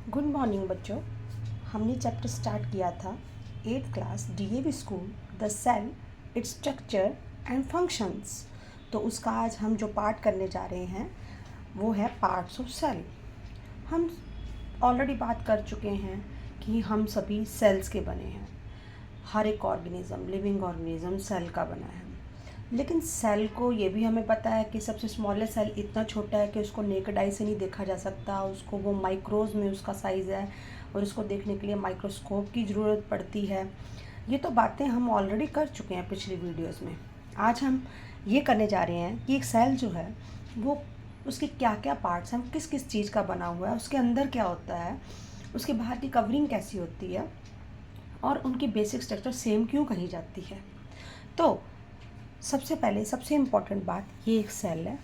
Good morning बच्चों। हमने chapter start किया था 8th class DAV school, the cell, its structure and functions. तो उसका आज हम जो पार्ट करने जा रहे हैं वो है पार्ट्स ऑफ सेल। हम ऑलरेडी बात कर चुके हैं कि हम सभी सेल्स के बने हैं। हर एक ऑर्गेनिज्म, लिविंग ऑर्गेनिज्म सेल का बना है। लेकिन सेल को ये भी हमें पता है कि सबसे स्मॉलेस्ट सेल इतना छोटा है कि उसको नेकेड आई से नहीं देखा जा सकता। उसको वो माइक्रोज में उसका साइज़ है और उसको देखने के लिए माइक्रोस्कोप की ज़रूरत पड़ती है। ये तो बातें हम ऑलरेडी कर चुके हैं पिछली वीडियोस में। आज हम ये करने जा रहे हैं कि एक सेल जो है वो उसके क्या क्या पार्ट्स हैं, किस किस चीज़ का बना हुआ है, उसके अंदर क्या होता है, उसके बाहर की कवरिंग कैसी होती है और उनकी बेसिक स्ट्रक्चर सेम क्यों कही जाती है। तो सबसे पहले सबसे इम्पॉर्टेंट बात, ये एक सेल है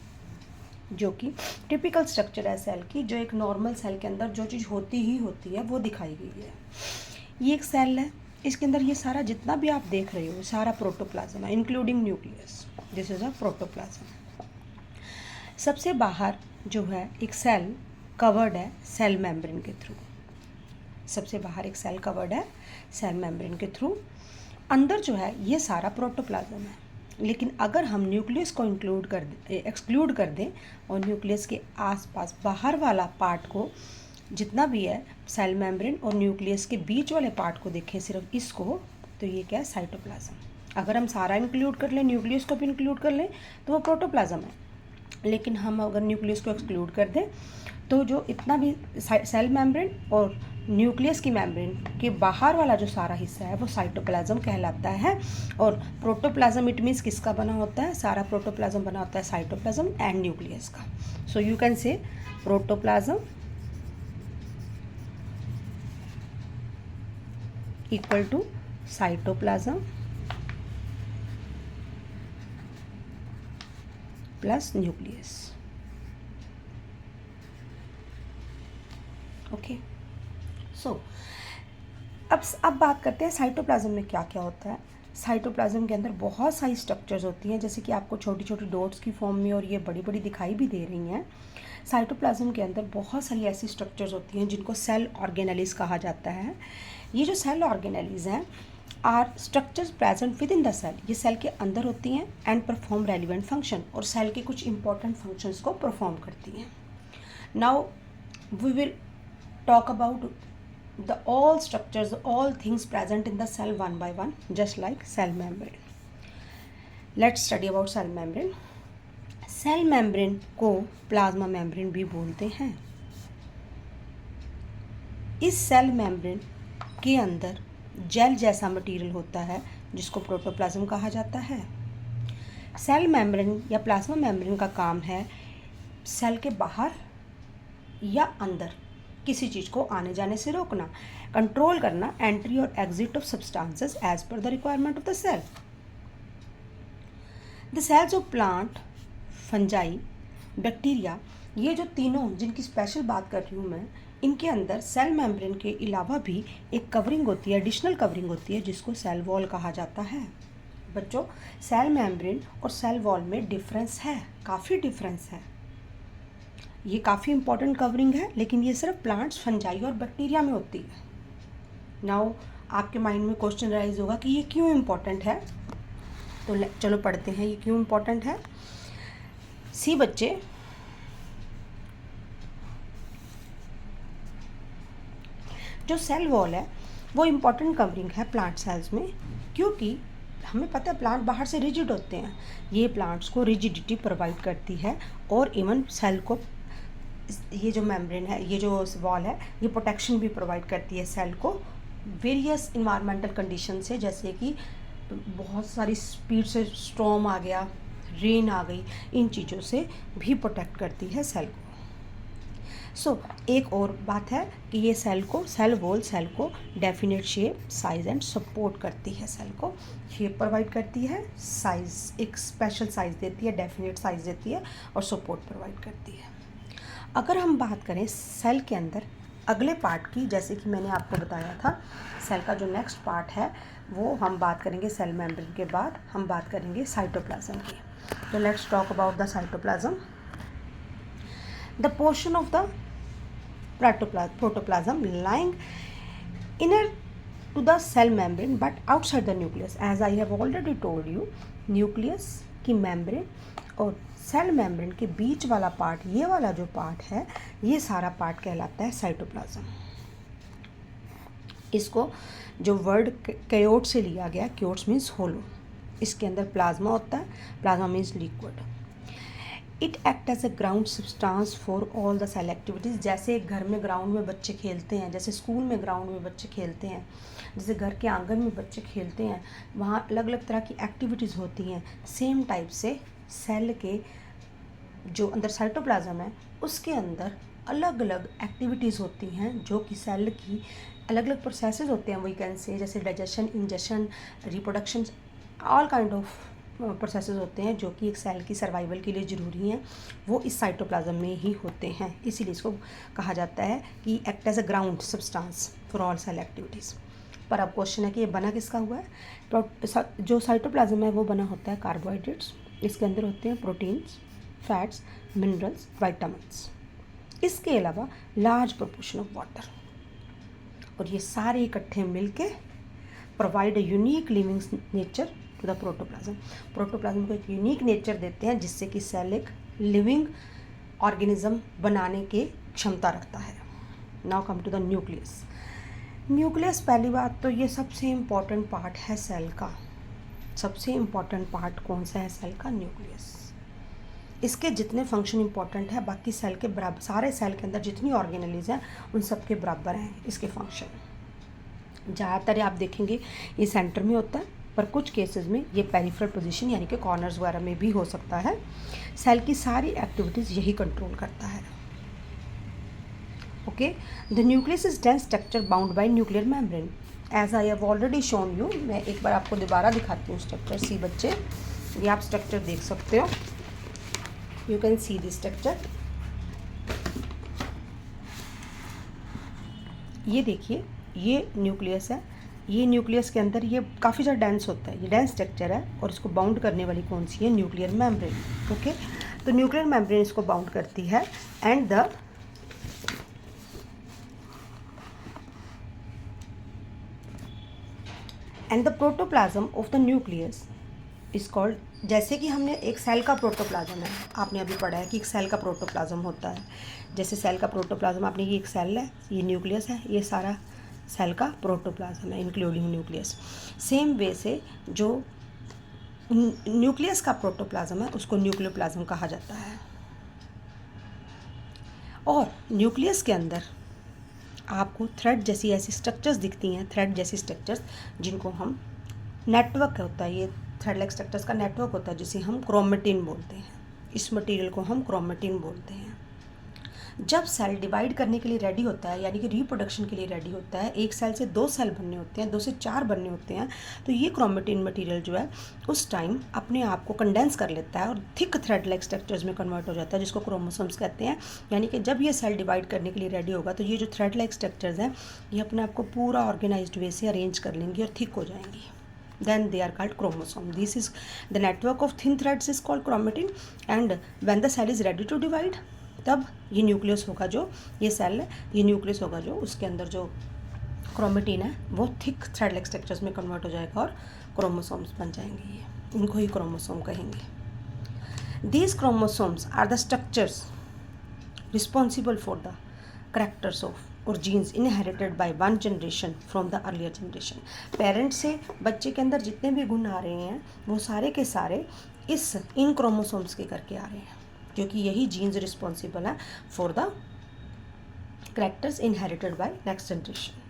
जो कि टिपिकल स्ट्रक्चर है सेल की, जो एक नॉर्मल सेल के अंदर जो चीज़ होती ही होती है वो दिखाई गई है। ये एक सेल है, इसके अंदर ये सारा जितना भी आप देख रहे हो सारा प्रोटोप्लाज्म है, including nucleus. This is a protoplasm. सबसे बाहर जो है एक सेल कवर्ड है सेल मेम्ब्रेन के थ्रू। सबसे बाहर एक सेल कवर्ड है सेल मेम्ब्रेन के थ्रू। अंदर जो है ये सारा प्रोटोप्लाज्म है। लेकिन अगर हम न्यूक्लियस को एक्सक्लूड कर दें और न्यूक्लियस के आसपास बाहर वाला पार्ट को, जितना भी है सेल मेम्ब्रेन और न्यूक्लियस के बीच वाले पार्ट को देखें, सिर्फ इसको, तो ये क्या है, साइटोप्लाज्म। अगर हम सारा इंक्लूड कर लें, न्यूक्लियस को भी इंक्लूड कर लें, तो वो प्रोटोप्लाज्म है। लेकिन हम अगर न्यूक्लियस को एक्सक्लूड कर दें तो जो इतना भी सेल मेम्ब्रेन और न्यूक्लियस की मेम्ब्रेन के बाहर वाला जो सारा हिस्सा है वो साइटोप्लाज्म कहलाता है। और प्रोटोप्लाज्म इट मीन्स किसका बना होता है, सारा प्रोटोप्लाज्म बना होता है साइटोप्लाज्म एंड न्यूक्लियस का। So you can say protoplasm equal to cytoplasm plus nucleus. Okay, so अब बात करते हैं साइटोप्लाज्म में क्या क्या होता है। साइटोप्लाज्म के अंदर बहुत सारी स्ट्रक्चर्स होती हैं, जैसे कि आपको छोटी छोटी डॉट्स की फॉर्म में और ये बड़ी बड़ी दिखाई भी दे रही हैं। साइटोप्लाज्म के अंदर बहुत सारी ऐसी स्ट्रक्चर्स होती हैं जिनको सेल ऑर्गेनेलिज कहा जाता है। ये जो सेल ऑर्गेनेलिज हैं are structures present within the cell. ये सेल के अंदर होती हैं एंड परफॉर्म रेलिवेंट फंक्शन, और सेल के कुछ इंपॉर्टेंट फंक्शंस को परफॉर्म करती हैं। Now we will talk about the all structures, all things present in the cell one by one, just like cell membrane. Let's study about cell membrane. Cell membrane को plasma membrane भी बोलते हैं। इस cell membrane के अंदर jail जैसा material होता है जिसको प्रोटोप्लाज्म कहा जाता है। सेल मेम्ब्रेन या प्लाज्मा मेम्ब्रेन का काम है सेल के बाहर या अंदर किसी चीज़ को आने जाने से रोकना, कंट्रोल करना एंट्री और exit of substances as per the requirement of the cell. The cells of plant, fungi, bacteria, ये जो तीनों जिनकी स्पेशल बात कर रही हूँ मैं, इनके अंदर सेल मेम्ब्रेन के अलावा भी एक कवरिंग होती है, एडिशनल कवरिंग होती है जिसको सेल वॉल कहा जाता है। बच्चों, सेल मेम्ब्रेन और सेल वॉल में डिफरेंस है, काफ़ी डिफरेंस है। ये काफ़ी इंपॉर्टेंट कवरिंग है, लेकिन ये सिर्फ प्लांट्स, फंजाई और बैक्टीरिया में होती है। नाउ आपके माइंड में क्वेश्चन राइज होगा कि ये क्यों इम्पॉर्टेंट है। तो चलो पढ़ते हैं ये क्यों इम्पॉर्टेंट है। सी बच्चे, जो सेल वॉल है वो इम्पॉर्टेंट कवरिंग है प्लांट सेल्स में, क्योंकि हमें पता है प्लांट बाहर से रिजिड होते हैं। ये प्लांट्स को रिजिडिटी प्रोवाइड करती है और इवन सेल को, ये जो मेम्ब्रेन है, ये जो वॉल है, ये प्रोटेक्शन भी प्रोवाइड करती है सेल को वेरियस इन्वायरमेंटल कंडीशन से, जैसे कि बहुत सारी स्पीड से स्टॉर्म आ गया, रेन आ गई, इन चीज़ों से भी प्रोटेक्ट करती है सेल को। सो एक और बात है कि ये सेल वॉल सेल को definite shape, size and support करती है। सेल को शेप प्रोवाइड करती है, साइज़ एक स्पेशल साइज़ देती है, डेफिनेट साइज़ देती है और सपोर्ट प्रोवाइड करती है। अगर हम बात करें सेल के अंदर अगले पार्ट की, जैसे कि मैंने आपको बताया था, सेल का जो नेक्स्ट पार्ट है वो हम बात करेंगे सेल मेम्ब्रेन के बाद हम बात करेंगे साइटोप्लाज्म की। तो let's talk about the cytoplasm. The portion of the protoplasm lying inner to the cell membrane but outside the nucleus. As I have already told you, nucleus की मेम्ब्रेन और cell membrane के बीच वाला part, ये वाला जो part है, ये सारा पार्ट कहलाता है साइटोप्लाज्म। इसको जो वर्ड कैयोट से लिया गया, क्योट्स मीन्स होलो, इसके अंदर प्लाज्मा होता है, plasma means liquid. It act as a ground substance for all the cell activities. जैसे एक घर में ग्राउंड में बच्चे खेलते हैं, जैसे स्कूल में ग्राउंड में बच्चे खेलते हैं, जैसे घर के आंगन में बच्चे खेलते हैं, वहाँ अलग अलग तरह की एक्टिविटीज़ होती हैं। सेम टाइप से सेल के जो अंदर साइटोप्लाज्म है उसके अंदर अलग अलग एक्टिविटीज़ होती हैं, जो कि सेल की अलग अलग प्रोसेसेस होते हैं। वी कैन से जैसे digestion, ingestion, reproduction, all kind of processes होते हैं जो कि एक सेल की सर्वाइवल के लिए ज़रूरी हैं, वो इस साइटोप्लाज्म में ही होते हैं। इसीलिए इसको कहा जाता है कि act as a ground substance for all cell activities. पर अब क्वेश्चन है कि ये बना किसका हुआ है? जो साइटोप्लाज्म है वो बना होता है कार्बोहाइड्रेट्स, इसके अंदर होते हैं प्रोटीन्स, फैट्स, मिनरल्स, विटामिन्स, इसके अलावा लार्ज प्रोपोर्शन ऑफ वाटर। और ये सारे इकट्ठे मिलके provide a unique living nature to the protoplasm. Protoplasm को एक यूनिक नेचर देते हैं जिससे कि सेल एक लिविंग ऑर्गेनिज्म बनाने की क्षमता रखता है। Now come to the nucleus. Nucleus, पहली बात तो ये सबसे इम्पॉर्टेंट पार्ट है सेल का। सबसे इम्पॉर्टेंट पार्ट कौन सा है सेल का? न्यूक्लियस। इसके जितने फंक्शन इम्पॉर्टेंट है बाकी सेल के बराबर, सारे सेल के अंदर जितनी ऑर्गेनेलीज हैं उन सब के बराबर हैं इसके फंक्शन। ज़्यादातर आप देखेंगे ये सेंटर में होता है, पर कुछ केसेस में ये पेरिफेरल पोजीशन यानी कि कॉर्नर्स वगैरह में भी हो सकता है। सेल की सारी एक्टिविटीज़ यही कंट्रोल करता है। Okay, the nucleus is dense structure bound by nuclear membrane. As I have already shown you, मैं एक बार आपको दोबारा दिखाती हूँ स्ट्रक्चर। सी बच्चे, ये आप स्ट्रक्चर देख सकते हो, you can see this structure. ये देखिए, ये न्यूक्लियस है। ये न्यूक्लियस के अंदर ये काफ़ी ज़्यादा डेंस होता है, ये डेंस स्ट्रक्चर है और इसको बाउंड करने वाली कौन सी है? Nuclear membrane. ओके, तो न्यूक्लियर मेम्ब्रेन इसको बाउंड करती है and the protoplasm of the nucleus is called, जैसे कि हमने एक सेल का प्रोटोप्लाज्म है, आपने अभी पढ़ा है कि एक सेल का प्रोटोप्लाज्म होता है। जैसे सेल का प्रोटोप्लाज्म, आपने ये एक सेल है, ये न्यूक्लियस है, ये सारा सेल का प्रोटोप्लाज्म है इंक्लूडिंग न्यूक्लियस। सेम वे से जो न्यूक्लियस का प्रोटोप्लाज्म है उसको न्यूक्लियोप्लाज्म कहा जाता है। और न्यूक्लियस के अंदर आपको थ्रेड जैसी ऐसी स्ट्रक्चर्स दिखती हैं, थ्रेड जैसी स्ट्रक्चर्स जिनको हम नेटवर्क होता है, ये थ्रेड लाइक स्ट्रक्चर्स का नेटवर्क होता है जिसे हम क्रोमेटिन बोलते हैं। इस मटेरियल को हम क्रोमेटिन बोलते हैं। जब सेल डिवाइड करने के लिए रेडी होता है, यानी कि रिप्रोडक्शन के लिए रेडी होता है, एक सेल से 2 सेल बनने होते हैं, 2 से 4 बनने होते हैं, तो ये क्रोमेटिन मटेरियल जो है उस टाइम अपने आप को कंडेंस कर लेता है और थिक थ्रेड लाइक स्ट्रक्चर्स में कन्वर्ट हो जाता है, जिसको क्रोमोसोम्स कहते हैं। यानी कि जब ये सेल डिवाइड करने के लिए रेडी होगा तो ये जो थ्रेड लाइक स्ट्रक्चर्स हैं ये अपने आप को पूरा ऑर्गेनाइज्ड वे से अरेंज कर लेंगी और थिक हो जाएंगी। Then they are called chromosome. This is the network of thin threads is called chromatin, and when the cell is ready to divide, तब ये न्यूक्लियस होगा, जो ये सेल है, ये न्यूक्लियस होगा जो उसके अंदर जो क्रोमेटिन है वो थिक थ्रेड लाइक स्ट्रक्चर्स में कन्वर्ट हो जाएगा और क्रोमोसोम्स बन जाएंगे। ये इनको ही क्रोमोसोम कहेंगे। These chromosomes are the structures responsible for the characters of और genes inherited by one generation from the earlier generation. Parents से बच्चे के अंदर जितने भी गुण आ रहे हैं वो सारे के सारे इन क्रोमोसोम्स के करके आ रहे हैं, क्योंकि यही जीन्स रिस्पॉन्सिबल है for the characters inherited by next generation.